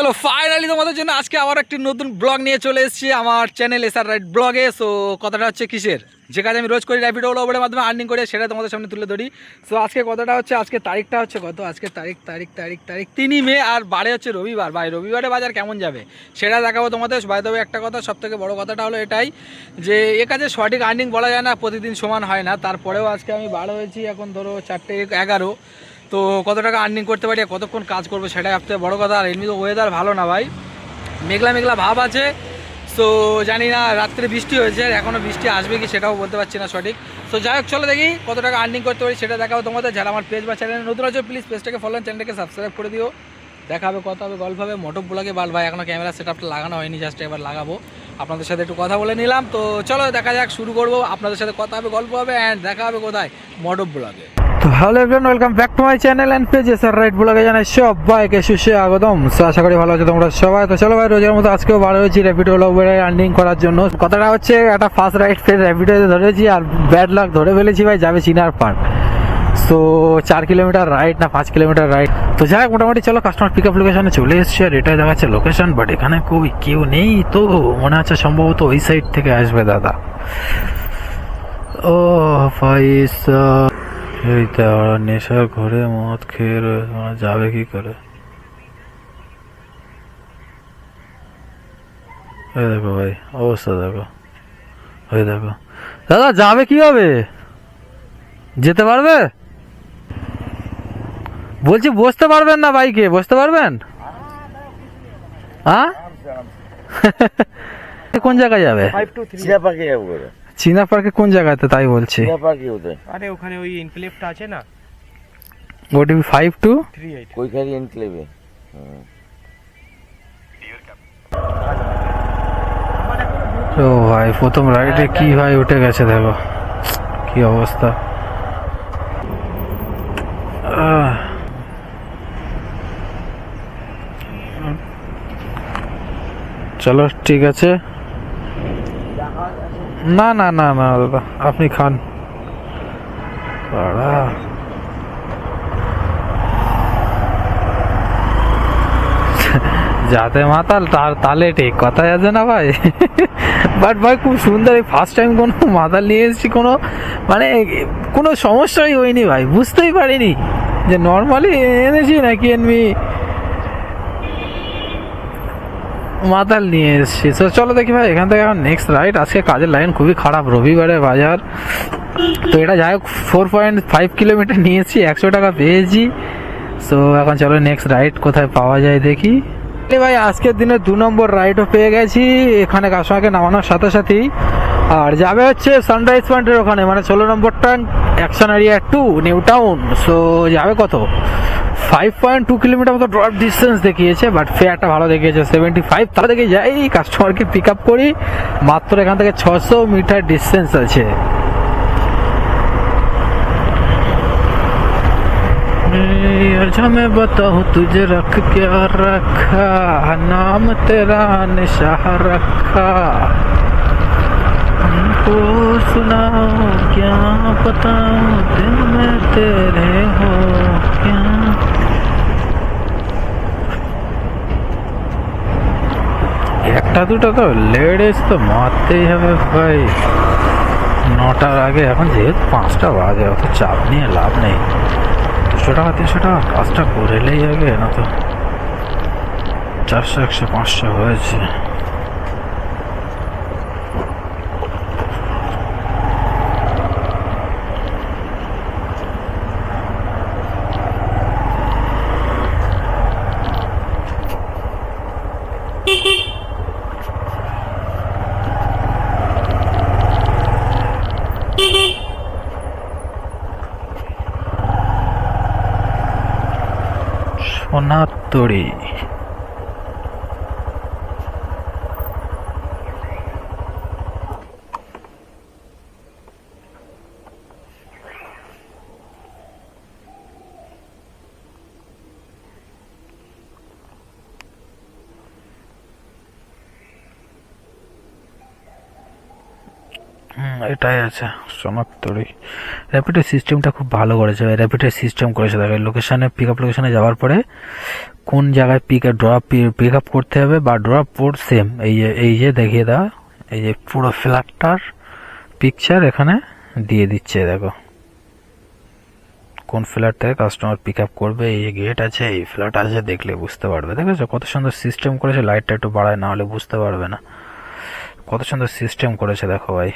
চলো ফাইনালি তোমাদের জন্য আজকে আবার একটি নতুন ব্লগ নিয়ে চলে এসেছি আমার চ্যানেল এসআর রাইড ব্লগে। সো কথাটা হচ্ছে কিসের, যে কাজ আমি রোজ করি র্যাপিডো ওলার মাধ্যমে আর্নিং করে, সেটা তোমাদের সামনে তুলে ধরি। সো আজকে কথাটা হচ্ছে, আজকে তারিখটা হচ্ছে কত, আজকে তারিখ 3 মে, আর বারে হচ্ছে রবিবার। ভাই রবিবারে বাজার কেমন যাবে সেটা দেখাবো তোমাদের। বাই দ্য ওয়ে একটা কথা, সব থেকে বড়ো কথাটা হলো এটাই যে এ কাজে সঠিক আর্নিং বলা যায় না, প্রতিদিন সমান হয় না। তারপরেও আজকে আমি বার হয়েছি, এখন ধরো 4:11। তো কত টাকা আর্নিং করতে পারি, কতক্ষণ কাজ করবো সেটাই সবথেকে বড়ো কথা। আর এমনি তো ওয়েদার ভালো না ভাই, মেঘলা মেঘলা ভাব আছে। সো জানি না, রাত্রে বৃষ্টি হয়েছে, এখনও বৃষ্টি আসবে কি সেটাও বলতে পারছি না সঠিক। সো যাই হোক, চলো দেখি কত টাকা আর্নিং করতে পারি সেটা দেখাবো তোমাদের। যারা আমার পেজ বা চ্যানেলে নতুন আছে প্লিজ পেজটাকে ফলো, চ্যানেলটাকে সাবস্ক্রাইব করে দিও। দেখা হবে, কথা হবে, গল্প হবে। মোটর ব্লগে বাল ভাই, এখনও ক্যামেরা সেট আপটা লাগানো হয়নি, জাস্ট এবার লাগাবো। আপনাদের সাথে একটু কথা বলে নিলাম। তো চলো দেখা যাক, শুরু করবো। আপনাদের সাথে কথা হবে, গল্প হবে, অ্যান্ড দেখা হবে কোথায়, মোটর ব্লগে। তো hello everyone, welcome back to my channel and page SR ride ব্লগে জানাই সবাইকে সুস্বাগতম। সো আশা করি ভালো আছে তোমরা সবাই। তো চলো ভাই, রোজের মতো আজকেও বার হয়েছি র্যাপিডো ওলার আর্নিং করার জন্য। কথাটা হচ্ছে একটা ফার্স্ট রাইড ফের র্যাপিডোতে ধরেছি, আর ব্যাড লাক ধরে ফেলেছি ভাই, যাবে চিনার পার্ক। সো 4 কিলোমিটার রাইড না 5 কিলোমিটার রাইড। তো যাই হোক, মোটামুটি চলো কাস্টমার পিক আপ লোকেশনে চলে এসেছি, আর এটাই দেখাচ্ছে লোকেশন। বাট এখানে কেউ নেই, তো মনে হচ্ছে সম্ভবত ওই সাইড থেকে আসবে দাদা। ও পয়সা, এই তো ওরা নেশার ঘরে মদ খেয়ে রয়েছে, ওরা যাবে কি করে? এই দেখো ভাই, অবস্থা দেখো, ওই দেখো। দাদা যাবে কিভাবে, যেতে পারবে? বলছি বসতে পারবেন না বাইকে, বসতে পারবেন? হ্যাঁ কোন জায়গায় যাবে? চীনা পার্কে কোন জায়গাতে তাই বলছি। আরে ওখানে ওই এনক্লেভটা আছে না, ওটিপি 5238 ওইখানে এনক্লেভে। ও ভাই, প্রথম রাইডে কি ভাই উঠে গেছে, দেখো কি অবস্থা। চলো ঠিক আছে। না না না না দাদা, আপনি খান। যাতে মাতাল তার তালে ঠিক, কথাই আছে না ভাই। বাট ভাই খুব সুন্দর, এই ফার্স্ট টাইম কোনো মাতাল নিয়ে এসেছি, কোনো মানে কোনো সমস্যাই হয়নি ভাই, বুঝতেই পারিনি যে নর্মালি এনেছি নাকি এমনি মাতাল নিয়ে এসেছি। তো চলো দেখি ভাই, এখান থেকে এখন নেক্সট রাইড। আজকে কাজের লাইন খুবই খারাপ, রবিবারে বাজার। তো এটা যাই হোক 4.5 কিলোমিটার নিয়েছি, 100 টাকা পেয়েছি। সো এখন চলো নেক্সট রাইড কোথায় পাওয়া যায় দেখি। ভাই আজকের দিনে 2 নম্বর রাইডও পেয়ে গেছি এখানে কাস্টমারকে নামানোর সাথে সাথেই। আর যাবে হচ্ছে সানরাইজ পয়েন্টের ওখানে, মানে 16 নম্বর tank, action area 2, new town. So যাবে কত, 5.2 কিলোমিটার মতো ড্রপ ডিস্টেন্স দেখিয়েছে, বাট ফেয়ারটা ভালো দেখিয়েছে 75। তাহলে দেখে যাই কাস্টমারকে পিক আপ করি, মাত্র এখান থেকে 600 মিটার ডিস্টেন্স আছে। अच्छा मैं बताऊँ तुझे रख क्या रखा, नाम तेरा निशाह रखा, हमको सुनाओ क्या बताऊँ, दिल में तेरे हो क्या। একটা দুটো তো লেডিস তো মারতেই হবে ভাই, 9টার আগে। এখন যেহেতু 5টা বাজে, অত চাপ নিয়ে লাভ নেই। 200 টাকা 300 টাকা কাজটা করে এলেই আগে, না তো 400 100 500 হয়েছে। সোনাতড়ি এটাই আছে সোনাতড়ি। র্যাপিডের সিস্টেমটা খুব ভালো করেছে, র্যাপিডের সিস্টেম করেছে। দেখো লোকেশানে, পিক আপ লোকেশানে যাওয়ার পরে কোন জায়গায় পিক আপ করতে হবে বা ড্রপ পোর্ট সেম এই যে দেখিয়ে দাও, এই যে পুরো ফ্ল্যাটটার পিকচার এখানে দিয়ে দিচ্ছে। দেখো কোন ফ্ল্যাট থেকে কাস্টমার পিক আপ করবে, এই যে গেট আছে, এই ফ্ল্যাট আছে, দেখলে বুঝতে পারবে। দেখেছো কত সুন্দর সিস্টেম করেছে, লাইটটা একটু বাড়ায় না হলে বুঝতে পারবে না, কত সুন্দর সিস্টেম করেছে দেখো ভাই,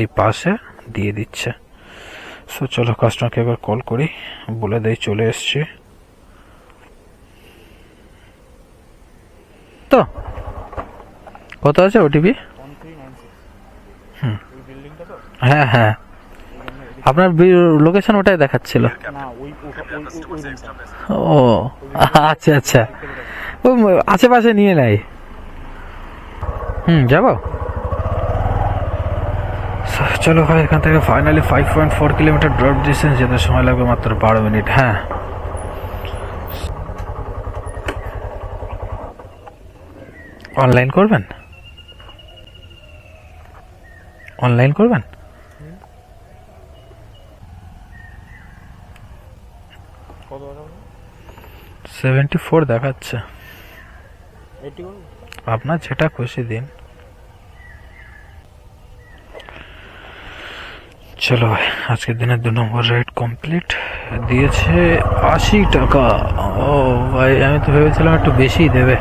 এই পাশে দিয়ে দিচ্ছে। সো চলো কাস্টমারকে একবার কল করি, বলে দেই চলে এসছি। তো কত আছে ওটিপি? হ্যাঁ হ্যাঁ, আপনার লোকেশন ওটাই দেখাচ্ছিল। ও আচ্ছা আচ্ছা, ও আশেপাশে নিয়ে নেয়। যাবো। চলো ভাই, এখান থেকে ফাইনালি 5.4 কিলোমিটার ড্রপ ডিস্টেন্স, যেতে সময় লাগবে মাত্র 12 মিনিট। হ্যাঁ, অনলাইন করবেন? অনলাইন করবেন? কত 74 দেখাচ্ছে। আপনার যেটা খুশি দিন। চলো ভাই, আজকের দিনের 2 নম্বর রাইড কমপ্লিট, দিয়েছে 80 টাকা। ও ভাই, আমি তো ভেবেছিলাম একটু বেশি দেবে।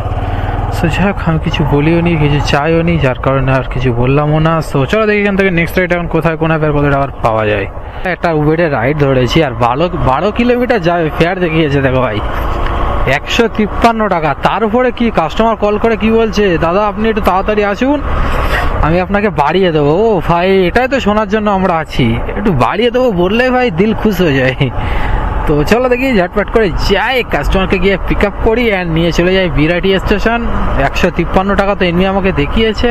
সো যাক, আমি কিছু বলিও নি, কিছু চাইও নি, যার কারণে আর কিছু বললামও না। সো চলো দেখি এখান থেকে নেক্সট রাইড এখন কোথায় কোন অ্যাপের কতটা আবার পাওয়া যায়। একটা উবেরের রাইড ধরেছি আর 12 কিলোমিটার যাবে, ফেয়ার দেখিয়েছে দেখো ভাই 153 টাকা। তার উপরে কি কাস্টমার কল করে কি বলছে, দাদা আপনি একটু তাড়াতাড়ি আসুন, আমি আপনাকে বাড়িয়ে দেবো। ও ভাই, এটাই তো শোনার জন্য আমরা আছি, একটু বাড়িয়ে দেবো বললে ভাই দিল খুশ হয়ে যায়। তো চলো দেখি ঝটপট করে যাই, কাস্টমারকে গিয়ে পিক আপ করি অ্যান্ড নিয়ে চলে যাই বিরাটি স্টেশন। 153 টাকা তো এমনি আমাকে দেখিয়েছে,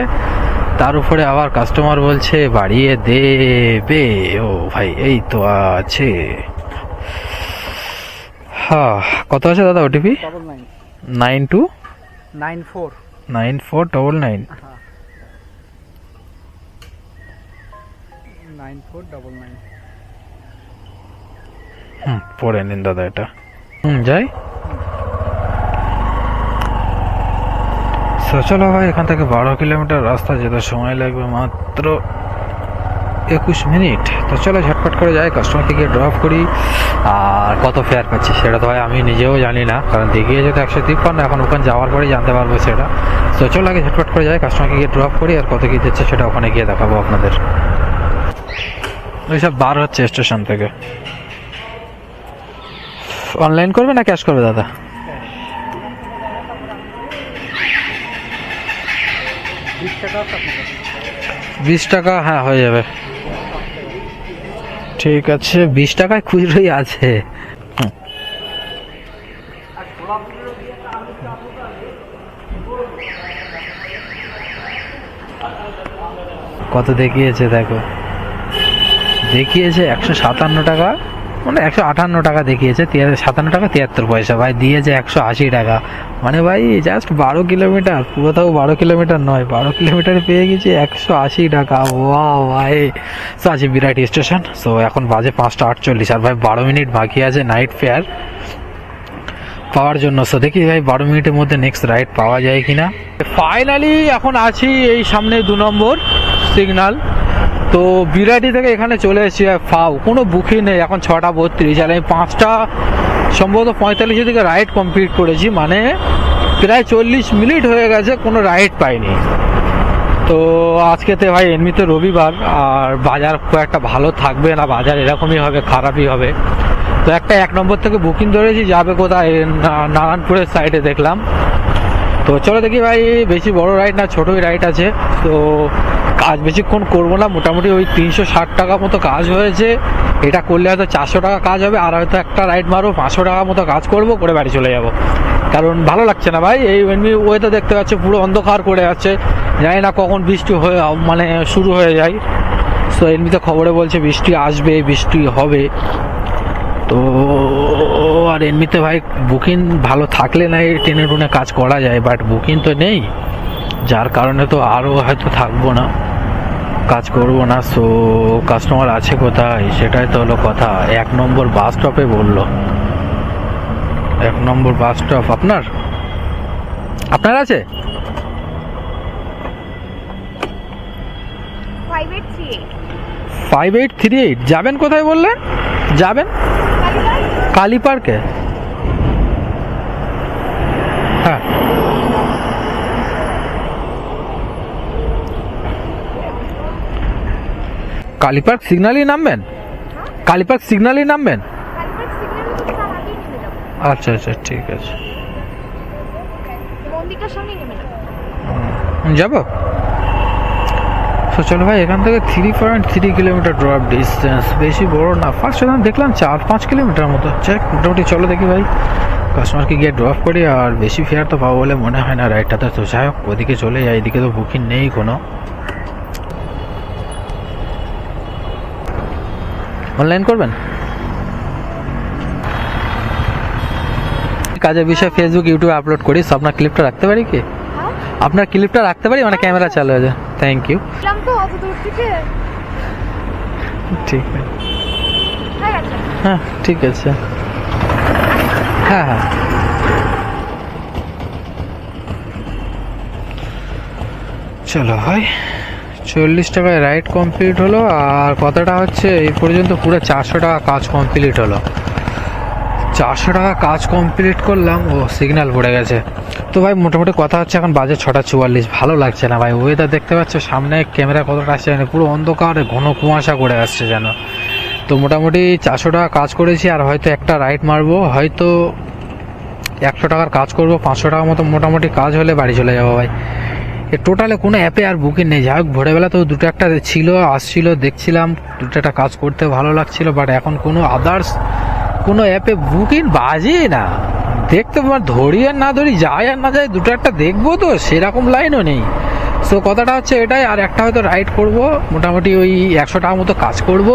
তার উপরে আবার কাস্টমার বলছে বাড়িয়ে দেবে। ও ভাই, এই তো আছে। হ্যাঁ, কত আছে দাদা ওটিপি? 929499 পরে নিন দাদা এটা। যাই। চলো ভাই, এখান থেকে 12 কিলোমিটার রাস্তা, যেতে সময় লাগবে মাত্র 21 মিনিট। তো চলো ঝটপট করে যাই, কাস্টমারকে গিয়ে ড্রপ করি। আর কত ফেয়ার পাচ্ছি সেটা তো ভাই আমি নিজেও জানি না, কারণ দেখিয়েছে তো 153, এখন ওখানে যাওয়ার পরেই জানতে পারবো সেটা। তো চলো আগে ঝটপট করে যাই, কাস্টমারকে গিয়ে ড্রপ করি, আর কত কি দিচ্ছে সেটা ওখানে গিয়ে দেখাবো আপনাদের। ওইসব বার হচ্ছে স্টেশন থেকে। অনলাইন করবে না ক্যাশ করবে দাদা? বিশ টাকা, হ্যাঁ হয়ে যাবে, ঠিক আছে। 20 টাকায় খুচরোই আছে। কত দেখিয়েছে দেখো, দেখিয়েছে 157 টাকা, মানে 158 টাকা দেখিয়েছে, 57 টাকা 73 পয়সা। ভাই দিয়েছে 180 টাকা, মানে ভাই জাস্ট 12 কিলোমিটার, পুরোটাও 12 কিলোমিটার নয়, 12 কিলোমিটার পেয়ে গেছি 180 টাকা। ওয়াও ভাই। তো আছে বিরাটি স্টেশন। সো এখন বাজে 5:48, আর ভাই 12 মিনিট বাকি আছে নাইট ফেয়ার পাওয়ার জন্য। সো দেখি ভাই 12 মিনিটের মধ্যে নেক্সট রাইড পাওয়া যায় কিনা। ফাইনালি এখন আছি এই সামনে 2 নম্বর সিগনাল। তো বিরাটি থেকে এখানে চলে এসেছি, ফাও কোনো বুকিং নেই, এখন 6:32, আর আমি 5টা সম্ভবত 45 দিকে রাইড কমপ্লিট করেছি, মানে প্রায় 40 মিনিট হয়ে গেছে, কোনো রাইড পাইনি। তো আজকেতে ভাই এমনিতে রবিবার, আর বাজার খুব একটা ভালো থাকবে না, বাজার এরকমই হবে, খারাপই হবে। তো একটা 1 নম্বর থেকে বুকিং ধরেছি, যাবে কোথায়, নারায়ণপুরের সাইডে দেখলাম। তো চলো দেখি ভাই, বেশি বড় রাইড না, ছোটই রাইড আছে। তো কাজ বেশিক্ষণ করবো না, মোটামুটি ওই 360 টাকা মতো কাজ হয়েছে, এটা করলে হয়তো 400 টাকা কাজ হবে, আর হয়তো একটা রাইড মারবো 500 টাকা মতো কাজ করবো, করে বাড়ি চলে যাব। কারণ ভালো লাগছে না ভাই, এই এমনি ওয়েদার দেখতে পাচ্ছে পুরো অন্ধকার করে যাচ্ছে, জানি না কখন বৃষ্টি হয়ে মানে শুরু হয়ে যায়। সো এমনিতে খবরে বলছে বৃষ্টি আসবে, বৃষ্টি হবে। তো আর এমনিতে ভাই বুকিং ভালো থাকলে না টেনে টুনে কাজ করা যায়, বাট বুকিং তো নেই, যার কারণে তো আরও হয়তো থাকবো না, কাজ করবো না। সো কাস্টমার আছে কোথায় সেটাই তো হলো কথা। 1 নম্বর বাস স্টপে বললো, 1 নম্বর বাস স্টপ আপনার আছে? 5838 যাবেন কোথায় বললেন? যাবেন কালী পার্কে? হ্যাঁ, কালী পার্ক সিগন্যালই নামবেন? কালী পার্ক সিগন্যালই নামবেন? আচ্ছা আচ্ছা, ঠিক আছে, যাবো। তো চলো ভাই, এখান থেকে 3.3 কিলোমিটার ড্রপ ডিস্টেন্স, বেশি বড় না। ফার্স্ট যখন দেখলাম 4-5 কিলোমিটার মতো, চেক মোটামুটি। চলো দেখি ভাই, কাস্টমারকে গিয়ে ড্রপ করি। আর বেশি ফেয়ার তো পাবো বলে মনে হয় না রাইডটাতে। তো যাই হোক, ওদিকে চলে যাই, এদিকে তো বুকিং নেই কোনো। অনলাইন করবেন? কাজের বিষয়ে ফেসবুক ইউটিউবে আপলোড করি, সো আপনার ক্লিপটা রাখতে পারি কি? আপনার ক্লিপটা রাখতে পারি, মানে ক্যামেরা চালু হয়ে যায়। Thank you. ঠিক আছে, হ্যাঁ ঠিক আছে, হ্যাঁ হ্যাঁ। চলো ভাই, 40 টাকায় রাইড কমপ্লিট হলো। আর কথাটা হচ্ছে, এই পর্যন্ত পুরো 400 টাকা কাজ কমপ্লিট হলো। 400 টাকা কাজ কমপ্লিট করলাম। ও সিগন্যাল পড়ে গেছে। তো ভাই মোটামুটি কথা হচ্ছে, এখন বাজে 6:44। ভালো লাগছে না ভাই, ওয়েদার দেখতে পাচ্ছ সামনে, ক্যামেরা কতটা আসছে জানে, পুরো অন্ধকার, ঘন কুয়াশা করে আসছে যেন। তো মোটামুটি 400 টাকা কাজ করেছি, আর হয়তো একটা রাইড মারবো, হয়তো 100 টাকার কাজ করবো। 500 টাকা মতো মোটামুটি কাজ হলে বাড়ি চলে যাবো ভাই। টোটালে কোনো অ্যাপে আর বুকিং নেই। যাই হোক, ভোরবেলা তো দুটো একটা ছিল, আসছিল, দেখছিলাম, দুটো একটা কাজ করতে ভালো লাগছিল। বাট এখন কোনো আদার্স কোনো অ্যাপে বুকিং বাজেই না। দেখতে ধরি আর না ধরি, যায় আর না যায়, দুটো একটা দেখবো, তো সেরকম লাইনও নেই। সো কথাটা হচ্ছে এটাই। আর একটা হয়তো রাইড করব, মোটামুটি ওই 100 টাকা মতো কাজ করব,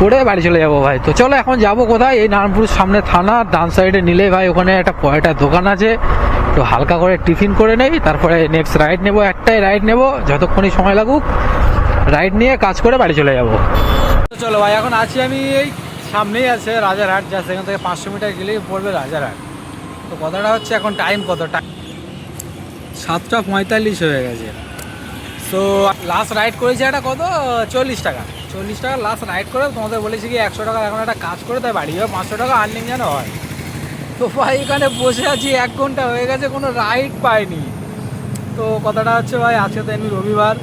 করে বাড়ি চলে যাবো ভাই। তো চলো এখন যাবো কোথায়? এই নারায়ণপুর সামনে থানা, ডান সাইডে নিলে ভাই ওখানে একটা পয়টা দোকান আছে, তো হালকা করে টিফিন করে নেই, তারপরে নেক্সট রাইড নেবো। একটাই রাইড নেবো, যতক্ষণই সময় লাগুক, রাইড নিয়ে কাজ করে বাড়ি চলে যাবো। চলো ভাই, এখন আছি আমি এই সামনেই আছে রাজারহাট, যা সেখান থেকে 500 মিটার গেলেই পড়বে রাজারহাট। তো কথাটা হচ্ছে, এখন টাইম কতটা? 7:45 হয়ে গেছে। সো লাস্ট রাইড করেছি একটা কত, 40 টাকা। 40 টাকা লাস্ট রাইড করে তোমাদের বলেছি কি 100 টাকা এখন একটা কাজ করে তাই বাড়ি যাবে, 500 টাকা আর্নিং যেন হয়। তো ভাই এখানে বসে আছি, 1 ঘন্টা হয়ে গেছে, কোনো রাইড পাইনি। তো কথাটা হচ্ছে ভাই, আজকে তো এমনি রবিবার,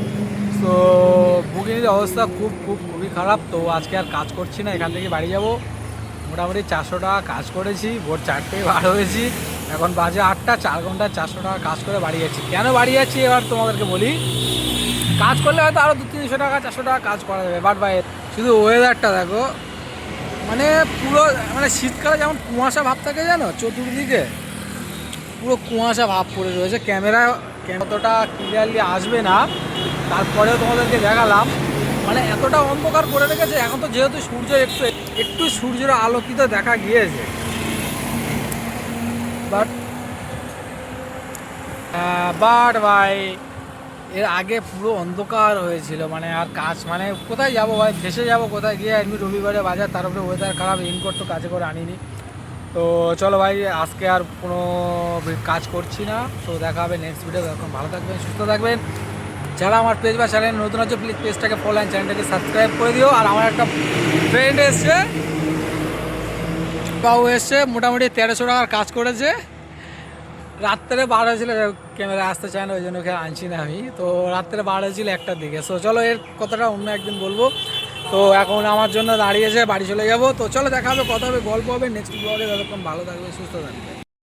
তো বুকিংয়ের অবস্থা খুবই খারাপ। তো আজকে আর কাজ করছি না, এখান থেকে বাড়ি যাব। মোটামুটি 400 টাকা কাজ করেছি, ভোর 4টায় বার হয়েছি, এখন বাজে 8টা। 4 ঘন্টা 400 টাকা কাজ করে বাড়ি যাচ্ছি। কেন বাড়ি যাচ্ছি এবার তোমাদেরকে বলি। কাজ করলে হয়তো আরও 200-300 টাকা 400 টাকা কাজ করা যাবে। বাট ভাই শুধু ওয়েদারটা দেখো, মানে পুরো, মানে শীতকালে যেমন কুয়াশা ভাব থাকে জানো, চতুর্দিকে পুরো কুয়াশা ভাব পড়ে রয়েছে। ক্যামেরা অতটা ক্লিয়ারলি আসবে না, তারপরেও তোমাদেরকে দেখালাম, মানে এতটা অন্ধকার করে রেখেছে। এখন তো যেহেতু সূর্য একটু সূর্যের আলোকিত দেখা গিয়েছে, বাট ভাই এর আগে পুরো অন্ধকার হয়েছিল, মানে আর কাজ, মানে কোথায় যাবো ভাই, ফেসে যাবো কোথায় গিয়ে। এমনি রবিবারে বাজার, তার উপরে ওয়েদার খারাপ, রেনকোট তো কাজে করে আনিনি। তো চলো ভাই, আজকে আর কোনো কাজ করছি না। তো দেখা হবে নেক্সট ভিডিও। এখন ভালো থাকবেন, সুস্থ থাকবেন। যারা আমার পেজ বা চ্যানেল নতুন আছে, প্লিজ পেজটাকে ফলো অ্যান্ড চ্যানেলটাকে সাবস্ক্রাইব করে দিও। আর আমার একটা ফ্রেন্ড এসছে, বাবু এসছে, মোটামুটি 1300 টাকার কাজ করেছে। রাত্রে বার হয়েছিল, ক্যামেরা আসতে চায় না, ওই জন্য ওকে আনছি না আমি। তো রাত্রে বার হয়েছিল 1টার দিকে। সো চলো, এর কথাটা অন্য একদিন বলবো। তো এখন আমার জন্য দাঁড়িয়েছে, বাড়ি চলে যাবো। তো চলো দেখা হবে, কথা হবে, গল্প হবে নেক্সট ব্লগে। ততক্ষণ ভালো থাকবে, সুস্থ থাকবে।